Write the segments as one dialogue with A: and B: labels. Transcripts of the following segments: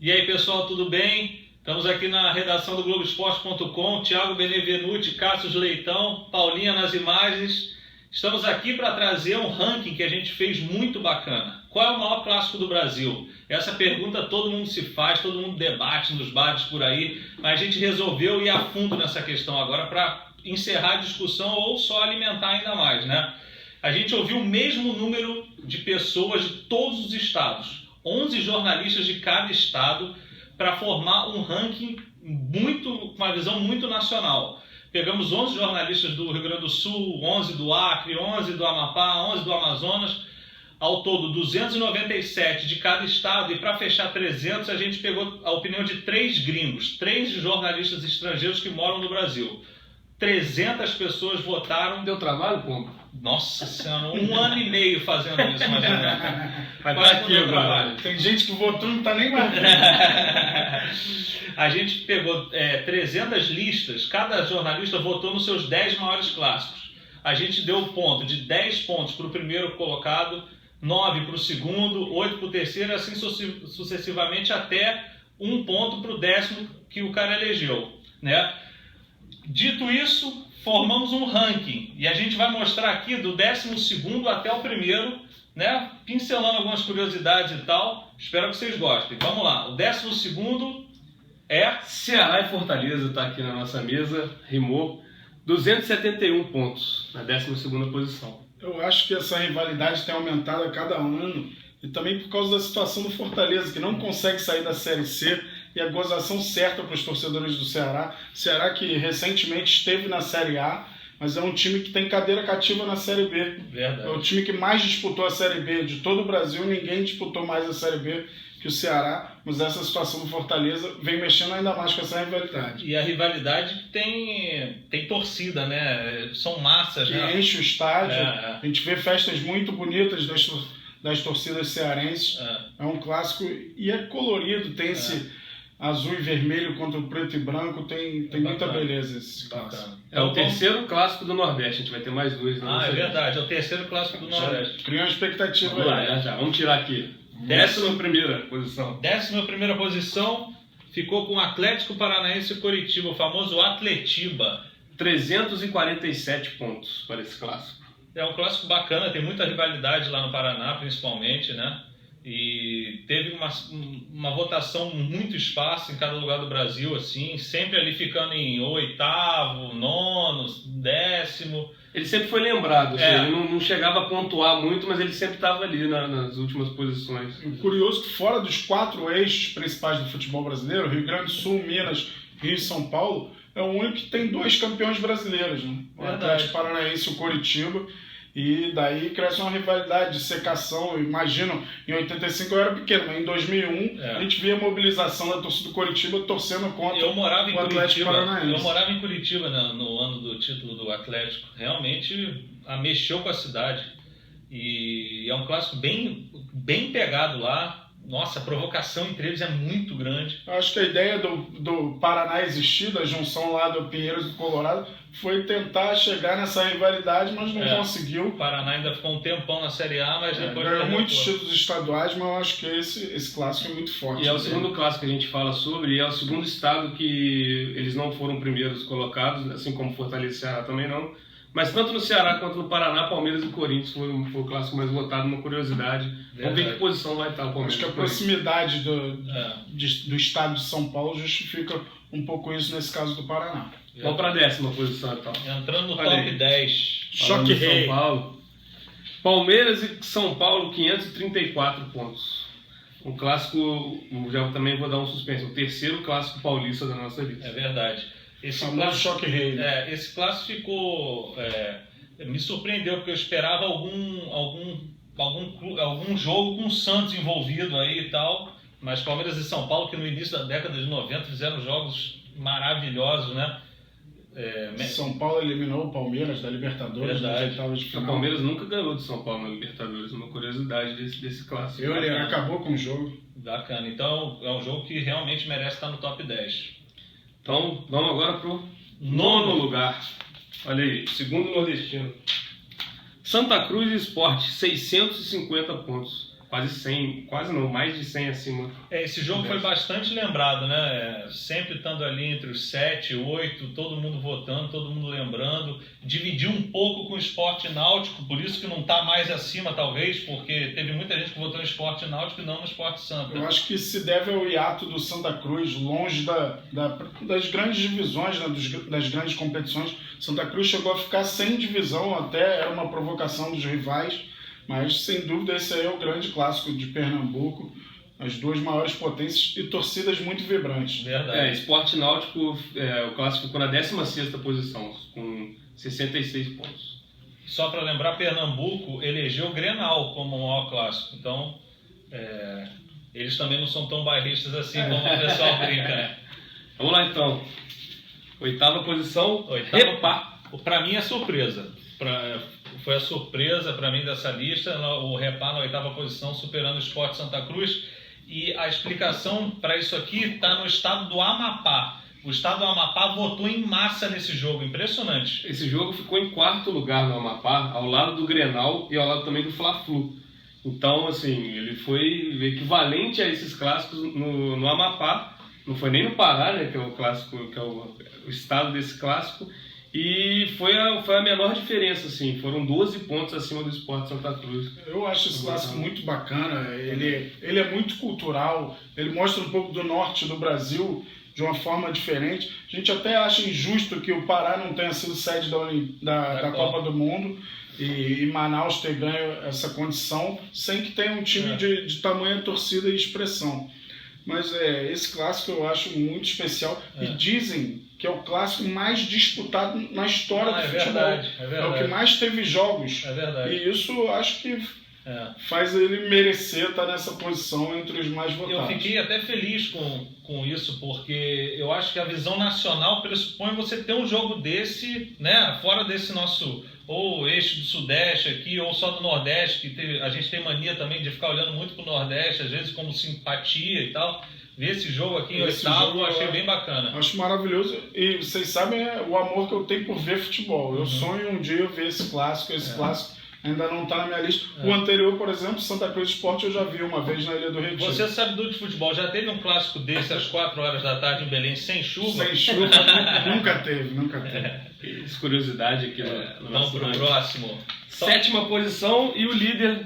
A: E aí, pessoal, tudo bem? Estamos aqui na redação do Globoesporte.com, Thiago Benevenuti, Cássio Leitão, Paulinha nas imagens. Estamos aqui para trazer um ranking que a gente fez muito bacana. Qual é o maior clássico do Brasil? Essa pergunta todo mundo se faz, todo mundo debate nos bares por aí, mas a gente resolveu ir a fundo nessa questão agora para encerrar a discussão ou só alimentar ainda mais, né? A gente ouviu o mesmo número de pessoas de todos os estados, 11 jornalistas de cada estado, para formar um ranking com uma visão muito nacional. Pegamos 11 jornalistas do Rio Grande do Sul, 11 do Acre, 11 do Amapá, 11 do Amazonas, ao todo 297 de cada estado, e para fechar 300 a gente pegou a opinião de 3 gringos, 3 jornalistas estrangeiros que moram no Brasil. 300 pessoas votaram.
B: Deu trabalho, pô?
A: Nossa Senhora, 1 ano e meio fazendo isso, mais ou menos.
B: Mas
A: quase
B: tá aqui
A: não deu trabalho.
C: Tem gente que votou e não tá nem guardando.
A: A gente pegou 300 listas, cada jornalista votou nos seus 10 maiores clássicos. A gente deu ponto de 10 pontos para o primeiro colocado, 9 para o segundo, 8 para o terceiro, assim sucessivamente até 1 ponto para o 10º que o cara elegeu, né? Dito isso, formamos um ranking e a gente vai mostrar aqui do 12º até o primeiro, né? Pincelando algumas curiosidades e tal. Espero que vocês gostem. Vamos lá, o 12º é
B: Ceará e Fortaleza, está aqui na nossa mesa, rimou, 271 pontos na 12ª posição.
C: Eu acho que essa rivalidade tem aumentado a cada ano e também por causa da situação do Fortaleza, que não consegue sair da Série C, e a gozação certa para os torcedores do Ceará. Ceará que recentemente esteve na Série A, mas é um time que tem cadeira cativa na Série B.
A: Verdade.
C: É o time que mais disputou a Série B de todo o Brasil, ninguém disputou mais a Série B que o Ceará, mas essa situação do Fortaleza vem mexendo ainda mais com essa rivalidade.
A: E a rivalidade tem torcida, né? São massas,
C: Que
A: né?
C: enche o estádio, a gente vê festas muito bonitas das torcidas cearenses. É um clássico e é colorido, tem esse azul e vermelho contra o preto e branco, tem muita beleza esse clássico.
B: É o terceiro clássico do Nordeste, a gente vai ter mais 2.
A: É verdade, é o terceiro clássico do Nordeste.
C: Cria uma expectativa
B: Vamos lá,
C: aí.
B: já. Vamos tirar aqui. 11ª posição.
A: 11ª posição ficou com o Atlético Paranaense e Coritiba, o famoso Atletiba.
B: 347 pontos para esse clássico.
A: É um clássico bacana, tem muita rivalidade lá no Paraná, principalmente, né? E teve uma votação muito esparsa em cada lugar do Brasil, assim, sempre ali ficando em 8º, 9º, 10º.
B: Ele sempre foi lembrado, assim, ele não chegava a pontuar muito, mas ele sempre estava ali nas últimas posições.
C: O curioso é que fora dos 4 eixos principais do futebol brasileiro, Rio Grande do Sul, Minas, Rio e São Paulo, é o único que tem 2 campeões brasileiros, né? O Atlético Paranaense e o Coritiba. E daí cresce uma rivalidade de secação. Eu imagino, em 85 eu era pequeno, mas em 2001 a gente via a mobilização da torcida do Coritiba torcendo contra o Atlético Paranaense.
A: Eu morava em Curitiba no ano do título do Atlético. Realmente mexeu com a cidade. E é um clássico bem pegado lá. Nossa, a provocação entre eles é muito grande.
C: Eu acho que a ideia do Paraná existir, da junção lá do Pinheiros e do Colorado, foi tentar chegar nessa rivalidade, mas não conseguiu.
A: O Paraná ainda ficou um tempão na Série A, mas depois...
C: Ganhou muitos títulos estaduais, mas eu acho que esse clássico é muito forte.
B: E é o segundo clássico que a gente fala sobre, e é o segundo estado que eles não foram primeiros colocados, assim como Fortaleza e Ceará também não. Mas tanto no Ceará quanto no Paraná, Palmeiras e Corinthians foi o clássico mais votado, uma curiosidade. Vamos ver que posição vai estar o Palmeiras.
C: Acho que a proximidade do estado de São Paulo justifica um pouco isso nesse caso do Paraná.
B: Vamos para a 10ª posição então.
A: Entrando no top 10.
C: Choque rei.
B: São Paulo. Palmeiras e São Paulo, 534 pontos. Um clássico, já também vou dar um suspense, o terceiro clássico paulista da nossa lista.
A: É verdade. Esse
C: famoso choque rei.
A: Esse clássico ficou... me surpreendeu, porque eu esperava algum jogo com o Santos envolvido aí e tal, mas Palmeiras e São Paulo, que no início da década de 90 fizeram jogos maravilhosos, né?
C: São Paulo eliminou o Palmeiras da Libertadores nas oitavas de final.
B: O Palmeiras nunca ganhou de São Paulo na Libertadores, uma curiosidade desse clássico.
C: Ele acabou com o jogo.
A: Bacana, então é um jogo que realmente merece estar no top 10.
B: Então, vamos agora para o 9º lugar. Olha aí, segundo nordestino. Santa Cruz e Sport, 650 pontos. quase 100, quase não, mais de 100 acima.
A: Esse jogo foi bastante lembrado, né? Sempre estando ali entre os 7, 8, todo mundo votando, todo mundo lembrando. Dividiu um pouco com o esporte náutico, por isso que não está mais acima, talvez, porque teve muita gente que votou no esporte náutico e não no esporte Santa.
C: Eu acho que se deve ao hiato do Santa Cruz, longe das grandes divisões, né, das grandes competições. Santa Cruz chegou a ficar sem divisão, até era uma provocação dos rivais. Mas, sem dúvida, esse aí é o grande clássico de Pernambuco. As duas maiores potências e torcidas muito vibrantes.
B: Verdade. Esporte Náutico, o clássico ficou na 16ª posição, com 66 pontos.
A: Só para lembrar, Pernambuco elegeu o Grenal como o maior clássico. Então, eles também não são tão bairristas assim como o pessoal brinca, né?
B: Vamos lá, então. 8ª posição, Repá.
A: Para mim é surpresa. Foi a surpresa para mim dessa lista, o Repá na 8ª posição, superando o Sport Santa Cruz. E a explicação para isso aqui está no estado do Amapá. O estado do Amapá votou em massa nesse jogo, impressionante.
B: Esse jogo ficou em 4º lugar no Amapá, ao lado do Grenal e ao lado também do Fla-Flu. Então, assim, ele foi equivalente a esses clássicos no Amapá. Não foi nem no Pará, né, que é o clássico, que é o estado desse clássico. E foi a menor diferença, assim, foram 12 pontos acima do Sport Santa Cruz.
C: Eu acho esse clássico muito bacana, ele é muito cultural, ele mostra um pouco do norte do Brasil de uma forma diferente. A gente até acha injusto que o Pará não tenha sido sede da Copa do Mundo e Manaus ter ganho essa condição sem que tenha um time de tamanha torcida e expressão. Mas esse clássico eu acho muito especial e dizem que é o clássico mais disputado na história do futebol.
A: Verdade.
C: É o que mais teve jogos.
A: É verdade.
C: E isso eu acho que faz ele merecer estar nessa posição entre os mais votados.
A: Eu fiquei até feliz com isso, porque eu acho que a visão nacional pressupõe você ter um jogo desse, né, fora desse nosso ou eixo do Sudeste aqui, ou só do Nordeste, que a gente tem mania também de ficar olhando muito para o Nordeste, às vezes como simpatia e tal. Ver esse jogo aqui em 8º eu achei bem bacana.
C: Acho maravilhoso. E vocês sabem o amor que eu tenho por ver futebol. Eu sonho um dia ver esse clássico. Esse clássico ainda não está na minha lista. O anterior, por exemplo, Santa Cruz Esporte, eu já vi uma vez na Ilha do Retiro.
A: Você sabe do de futebol, já teve um clássico desse às 4 horas da tarde em Belém sem chuva?
C: Sem chuva, nunca teve.
B: Curiosidade aqui.
A: Vamos para o próximo.
B: 7ª posição e o líder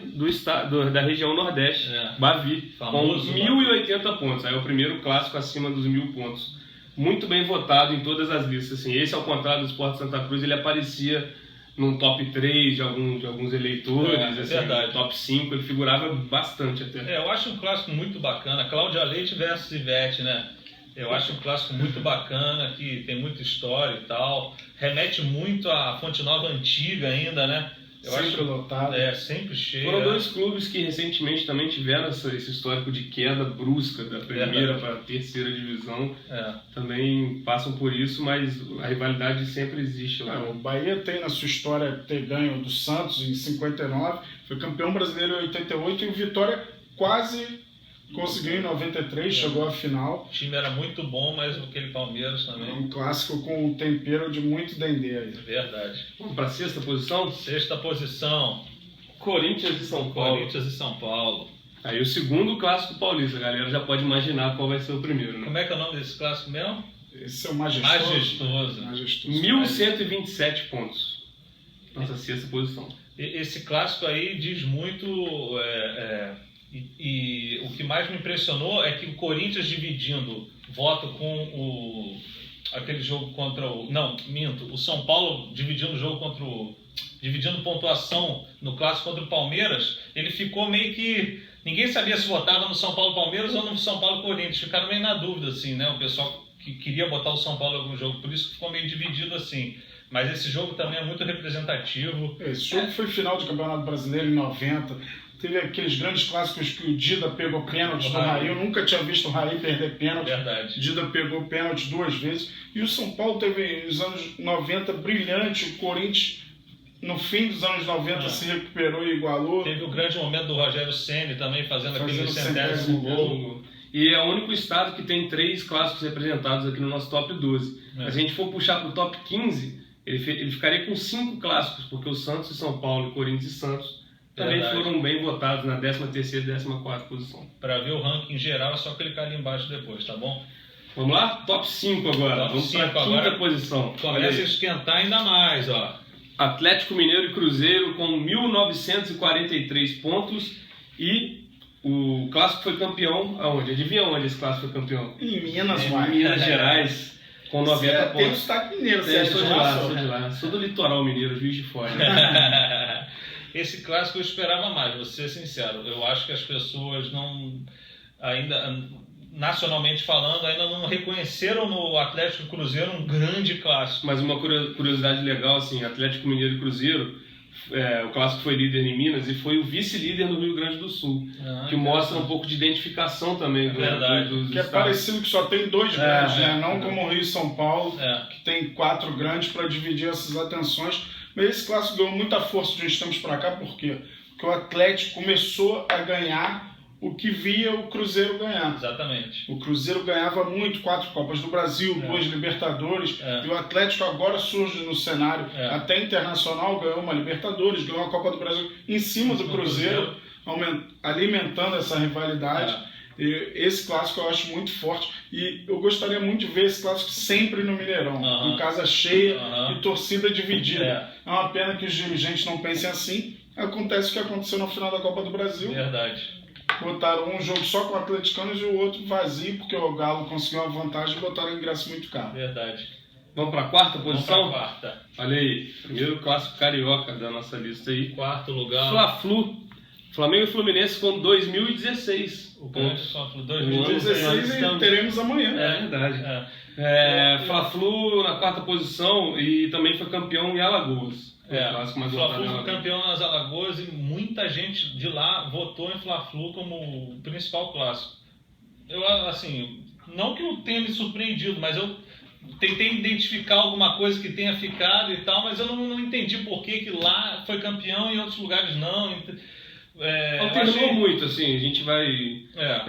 B: da região Nordeste, Bavi,
A: famoso,
B: com 1.080 pontos. Aí é o primeiro clássico acima dos 1.000 pontos. Muito bem votado em todas as listas. Assim, esse, ao contrário do Sport Santa Cruz, ele aparecia num top 3 de alguns eleitores, assim,
A: verdade.
B: Top 5, ele figurava bastante até.
A: Eu acho um clássico muito bacana. Cláudia Leite versus Ivete, né? Eu acho um clássico muito bacana, que tem muita história e tal. Remete muito à Fonte Nova antiga ainda, né?
C: Sempre lotado.
A: Sempre cheio.
B: Foram 2 clubes que recentemente também tiveram esse histórico de queda brusca da primeira para a terceira divisão. Também passam por isso, mas a rivalidade sempre existe lá.
C: O Bahia tem na sua história ter ganho do Santos em 59, foi campeão brasileiro em 88 e o Vitória quase conseguiu em 93, chegou à final.
A: O time era muito bom, mas aquele Palmeiras também.
C: Um clássico com um tempero de muito dendê aí.
A: Verdade.
B: Vamos para a 6ª posição?
A: 6ª posição.
B: Corinthians e São Paulo.
A: Corinthians e São Paulo.
B: Aí o segundo clássico paulista, a galera já pode imaginar qual vai ser o primeiro, né?
A: Como é que é o nome desse clássico mesmo?
C: Esse é o Majestoso.
B: 1.127 pontos. Nossa 6ª posição.
A: Esse clássico aí diz muito... E o que mais me impressionou é que o Corinthians dividindo voto com aquele jogo contra o... Não, minto. O São Paulo dividindo o jogo contra o... Dividindo pontuação no clássico contra o Palmeiras, ele ficou meio que... Ninguém sabia se votava no São Paulo-Palmeiras ou no São Paulo-Corinthians. Ficaram meio na dúvida, assim, né? O pessoal que queria botar o São Paulo em algum jogo. Por isso que ficou meio dividido assim. Mas esse jogo também é muito representativo.
C: Esse jogo foi final de Campeonato Brasileiro em 90. Teve aqueles grandes clássicos que o Dida pegou pênalti do Raí. Eu nunca tinha visto o Raí perder pênalti.
A: Verdade.
C: Dida pegou pênalti 2 vezes. E o São Paulo teve, nos anos 90, brilhante. O Corinthians, no fim dos anos 90, se recuperou e igualou.
A: Teve o grande momento do Rogério Ceni também, fazendo aquele 100º gol.
B: E é o único estado que tem 3 clássicos representados aqui no nosso top 12. Se a gente for puxar para o top 15, ele ficaria com 5 clássicos, porque o Santos e São Paulo, Corinthians e Santos também
A: Verdade.
B: foram bem votados na 13ª e 14ª posição.
A: Para ver o ranking geral é só clicar ali embaixo depois, tá bom?
B: Vamos lá? Top 5 agora.
A: Top
B: Vamos para a
A: 5
B: quinta
A: agora.
B: posição.
A: Começa a esquentar ainda mais, ó.
B: Atlético Mineiro e Cruzeiro com 1.943 pontos e o Clássico foi campeão aonde? Adivinha onde esse Clássico foi campeão?
C: Em Minas,
B: Em
C: vai.
B: Minas Gerais, com 90
C: Tem o
B: pontos.
C: sotaque mineiro,
B: É,
C: você é
B: sou de lá, sou de lá. Sou do litoral mineiro, Juiz de Fora.
A: Esse clássico eu esperava mais, vou ser sincero. Eu acho que as pessoas ainda, nacionalmente falando, ainda não reconheceram no Atlético e Cruzeiro um grande clássico.
B: Mas uma curiosidade legal, assim, Atlético Mineiro e Cruzeiro, o Clássico foi líder em Minas e foi o vice-líder no Rio Grande do Sul, que mostra um pouco de identificação também dos
C: que é
B: estados.
C: parecido que só tem 2 grandes, né? Não como o Rio e São Paulo,
A: É.
C: que tem 4 grandes para dividir essas atenções. Mas esse clássico ganhou muita força de uns tempos para cá, por quê? Porque o Atlético começou a ganhar o que via o Cruzeiro ganhar.
A: Exatamente.
C: O Cruzeiro ganhava muito, 4 Copas do Brasil, 2 Libertadores, e o Atlético agora surge no cenário até internacional, ganhou uma Libertadores, ganhou uma Copa do Brasil em cima do Cruzeiro, alimentando essa rivalidade. E esse clássico eu acho muito forte e eu gostaria muito de ver esse clássico sempre no Mineirão, com casa cheia e torcida dividida. É uma pena que os dirigentes não pensem assim. Acontece o que aconteceu no final da Copa do Brasil.
A: Verdade.
C: Botaram um jogo só com atleticanos e o outro vazio, porque o Galo conseguiu uma vantagem e botaram ingresso muito caro.
A: Verdade.
B: Vamos para a quarta posição?
A: Vamos pra quarta.
B: Olha aí, primeiro clássico carioca da nossa lista aí.
A: Quarto lugar.
B: Fla-Flu. Flamengo e Fluminense com 2016 pontos.
A: Fla-Flu
C: 2016 e teremos amanhã.
B: É verdade. Fla-Flu na quarta posição e também foi campeão em Alagoas.
A: O
B: clássico mais
A: Fla-Flu foi campeão nas Alagoas e muita gente de lá votou em Fla-Flu como o principal clássico. Eu, assim, não que eu tenha me surpreendido, mas eu tentei identificar alguma coisa que tenha ficado e tal, mas eu não entendi por que lá foi campeão e em outros lugares não.
B: Alternou muito, assim, a gente vai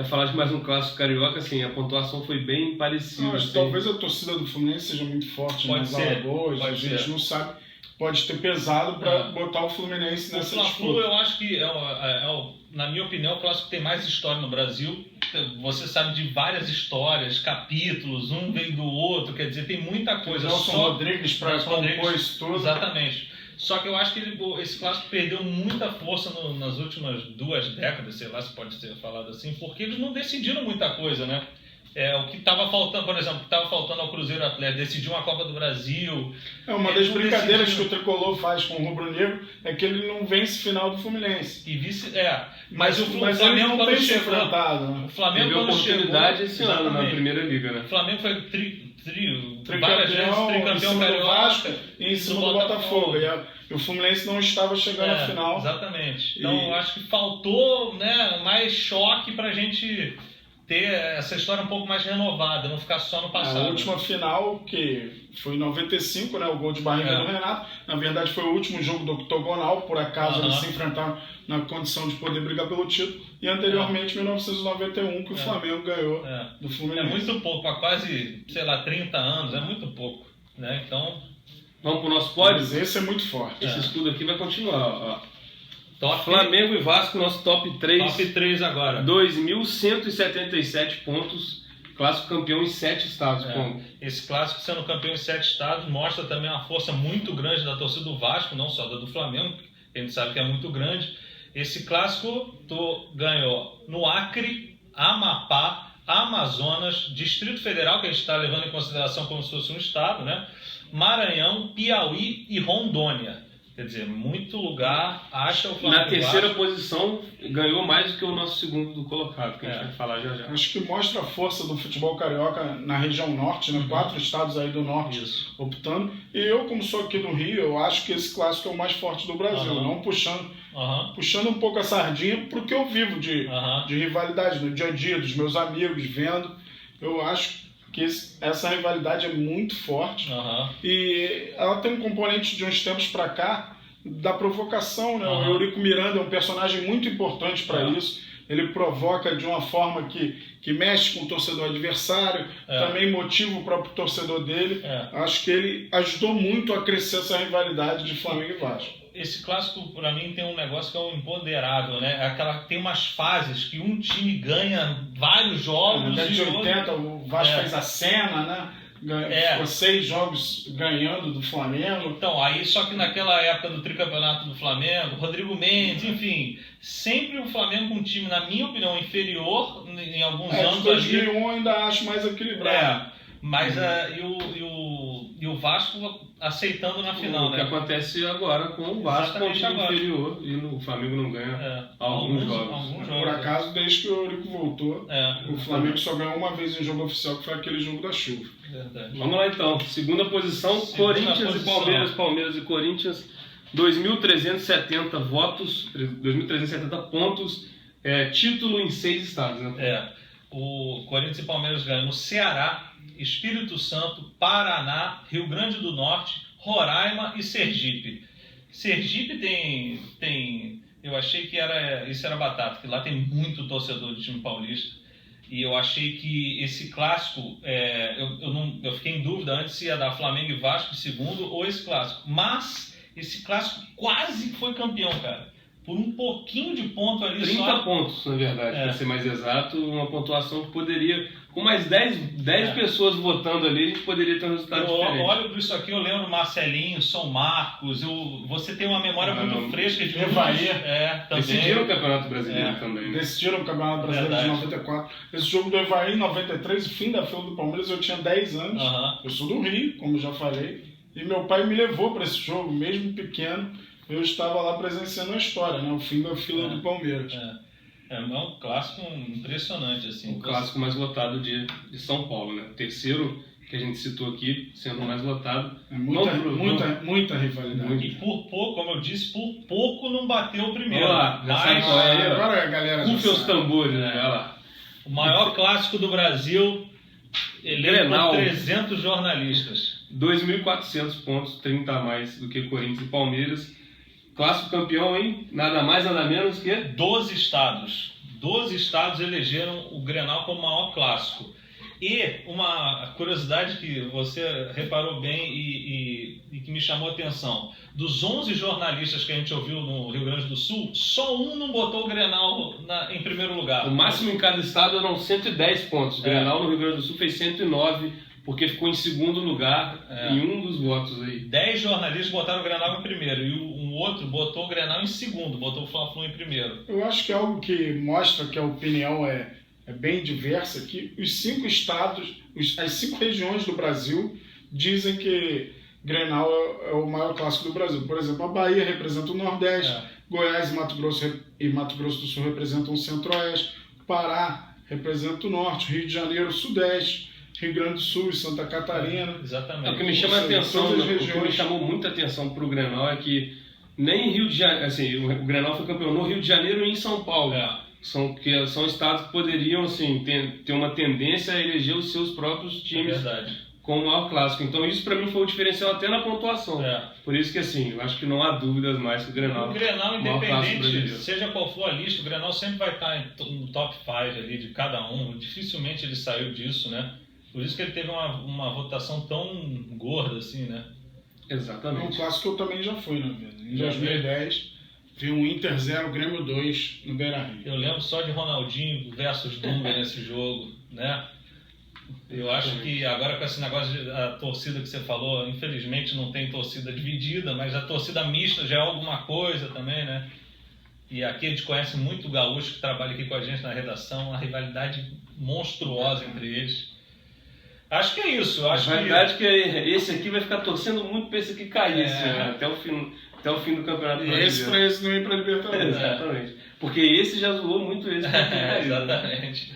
B: falar de mais um clássico carioca, assim, a pontuação foi bem parecida.
C: Assim. Talvez a torcida do Fluminense seja muito forte nas Alagoas, a gente não sabe. Pode ter pesado para botar o Fluminense nessa disputa. O
A: Fla-Flu, eu acho que, na minha opinião, o clássico tem mais história no Brasil. Você sabe de várias histórias, capítulos, um vem do outro, quer dizer, tem muita coisa.
C: Nelson Rodrigues para compor isso tudo.
A: Exatamente. Só que eu acho que esse clássico perdeu muita força nas últimas 2 décadas, sei lá se pode ser falado assim, porque eles não decidiram muita coisa, né? O que estava faltando, por exemplo, o que estava faltando ao Cruzeiro Atlético, decidiu uma Copa do Brasil.
C: Uma das brincadeiras que o Tricolor faz com o Rubro Negro é que ele não vence final do Fluminense.
A: E mas o
C: Flamengo
A: Flamengo
C: não tem
A: quando
C: se
A: chegou,
C: enfrentado.
A: o Flamengo
B: teve
A: quando
B: oportunidade
A: chegou,
B: esse ano na primeira liga, né?
A: O Flamengo foi
C: tricampeão
A: carioca
C: e em cima do Botafogo. E o Fluminense não estava chegando à final.
A: Exatamente. Então eu acho que faltou, né, mais choque pra gente ter essa história um pouco mais renovada, não ficar só no passado.
C: A última final, que foi em 95, né, o gol de barriga do Renato, na verdade foi o último jogo do octogonal, por acaso eles se enfrentaram na condição de poder brigar pelo título, e anteriormente, em 1991, que o Flamengo ganhou do Fluminense.
A: É muito pouco, há quase, 30 anos, é muito pouco, né? Então,
B: vamos pro nosso pódio?
C: Mas esse é muito forte.
B: Esse estudo aqui vai continuar, ó.
A: Top,
B: Flamengo e Vasco, nosso top 3.
A: Top 3 agora.
B: 2.177 pontos, clássico campeão em 7 estados.
A: Esse clássico sendo campeão em 7 estados mostra também uma força muito grande da torcida do Vasco, não só da do Flamengo, que a gente sabe que é muito grande. Esse clássico ganhou no Acre, Amapá, Amazonas, Distrito Federal, que a gente está levando em consideração como se fosse um estado, né? Maranhão, Piauí e Rondônia. Quer dizer, muito lugar acha o Flamengo.
B: Na terceira posição, ganhou mais do que o nosso segundo colocado, que a gente vai falar já já.
C: Acho que mostra a força do futebol carioca na região norte, né? 4 estados aí do norte optando. E eu, como sou aqui do Rio, eu acho que esse clássico é o mais forte do Brasil, não puxando um pouco a sardinha porque eu vivo de rivalidade no dia a dia, dos meus amigos, vendo. Eu acho que essa rivalidade é muito forte e ela tem um componente de uns tempos para cá da provocação, né? O Eurico Miranda é um personagem muito importante para isso. Ele provoca de uma forma que mexe com o torcedor adversário, também motiva o próprio torcedor dele. Acho que ele ajudou muito a crescer essa rivalidade de Flamengo e Vasco.
A: esse clássico, para mim, tem um negócio que é um imponderável, né? Tem umas fases que um time ganha vários jogos.
C: Na década de 80, o Vasco fez a cena, né? Ficou 6 jogos ganhando do Flamengo.
A: Então, aí só que naquela época do tricampeonato do Flamengo, Rodrigo Mendes, enfim, sempre o Flamengo com um time, na minha opinião, inferior em alguns anos.
C: Em 2001 eu ainda acho mais equilibrado.
A: Mas e o Vasco aceitando na final,
B: o que acontece agora com o Vasco, com o time inferior, e o Flamengo não ganha alguns jogos.
C: Por acaso, desde que o Eurico voltou, o Flamengo só ganhou uma vez em jogo oficial, que foi aquele jogo da chuva.
A: Verdade.
B: Vamos lá então, segunda posição, Corinthians e Palmeiras, Palmeiras e Corinthians, 2.370 votos, 2.370 pontos, título em 6 estados, né?
A: O Corinthians e Palmeiras ganham no Ceará, Espírito Santo, Paraná, Rio Grande do Norte, Roraima e Sergipe. Sergipe tem eu achei que isso era batata, que lá tem muito torcedor de time paulista, e eu achei que esse clássico, eu fiquei em dúvida antes se ia dar Flamengo e Vasco em segundo ou esse clássico, mas esse clássico quase foi campeão, cara. Por um pouquinho de ponto ali
B: 30 pontos, na verdade, para ser mais exato, uma pontuação que poderia, com mais 10 pessoas votando ali, a gente poderia ter um resultado diferente.
A: Eu olho para isso aqui, eu lembro Marcelinho, São Marcos, você tem uma memória muito fresca de
C: Evaí.
A: também.
B: Decidiram o Campeonato Brasileiro também, né?
C: Decidiram o Campeonato Brasileiro de 94. Esse jogo do Evaí em 93, o fim da fila do Palmeiras, eu tinha 10 anos. Eu sou do Rio, como já falei, e meu pai me levou para esse jogo, mesmo pequeno. Eu estava lá presenciando a história, né? O fim da fila do Palmeiras.
A: É um clássico impressionante, assim.
B: O clássico mais votado de São Paulo, né? O terceiro que a gente citou aqui, sendo o mais votado.
C: Muita rivalidade.
A: E por pouco, como eu disse, por pouco não bateu o primeiro.
B: Olá,
C: agora a galera já
B: sabe. Os tambores, né? Olha lá.
A: O maior clássico do Brasil, eleito por 300 jornalistas.
B: 2.400 pontos, 30 a mais do que Corinthians e Palmeiras. Clássico campeão, hein? Nada mais, nada menos que
A: 12 estados. 12 estados elegeram o Grenal como o maior clássico. E uma curiosidade que você reparou bem e que me chamou a atenção. Dos 11 jornalistas que a gente ouviu no Rio Grande do Sul, só um não botou o Grenal em primeiro lugar.
B: O máximo em cada estado eram 110 pontos. O Grenal no Rio Grande do Sul fez 109, porque ficou em segundo lugar em um dos votos aí. 10
A: jornalistas botaram o Grenal em primeiro e um outro botou o Grenal em segundo, botou o Fla-Flu em primeiro.
C: Eu acho que é algo que mostra que a opinião é bem diversa, que os 5 estados, as 5 regiões do Brasil dizem que Grenal é o maior clássico do Brasil. Por exemplo, a Bahia representa o Nordeste, Goiás e Mato Grosso do Sul representam o Centro-Oeste, Pará representa o Norte, Rio de Janeiro o Sudeste, Rio Grande do Sul e Santa Catarina.
A: Exatamente.
B: O que me chama a atenção, o que me chamou muita atenção para o Grenal é que nem Rio de Janeiro, assim, o Grenal foi campeão no Rio de Janeiro e em São Paulo. São estados que poderiam assim, ter uma tendência a eleger os seus próprios times como o maior clássico. Então isso para mim foi o diferencial até na pontuação. Por isso que assim, eu acho que não há dúvidas mais que o Grenal.
A: O Grenal, independente, seja qual for a lista, o Grenal sempre vai estar no top 5 ali de cada um. Dificilmente ele saiu disso, né? Por isso que ele teve uma votação tão gorda assim, né?
C: Exatamente. É um clássico que eu também já fui na vida. Em 2010, vi um Inter 0, Grêmio 2 no Beira-Rio.
A: Eu lembro só de Ronaldinho versus Dunga nesse jogo, né? Eu acho que agora com esse negócio da torcida que você falou, infelizmente não tem torcida dividida, mas a torcida mista já é alguma coisa também, né? E aqui a gente conhece muito o gaúcho que trabalha aqui com a gente na redação, uma rivalidade monstruosa entre eles. Acho que é isso.
B: A verdade é que esse aqui vai ficar torcendo muito para esse aqui cair até o fim do Campeonato Brasileiro.
C: Esse para esse não ir para a Libertadores.
B: Exatamente. Porque esse já zoou muito esse.
A: Exatamente.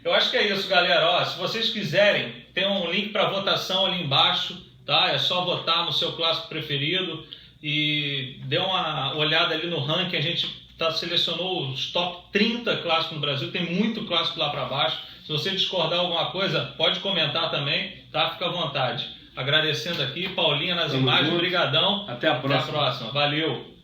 A: Eu acho que é isso, galera. Se vocês quiserem, tem um link para votação ali embaixo, tá? É só votar no seu clássico preferido e dê uma olhada ali no ranking. A gente selecionou os top 30 clássicos no Brasil. Tem muito clássico lá para baixo. Se você discordar alguma coisa, pode comentar também, tá? Fica à vontade. Agradecendo aqui, Paulinha nas imagens, brigadão.
B: Até a próxima.
A: Valeu.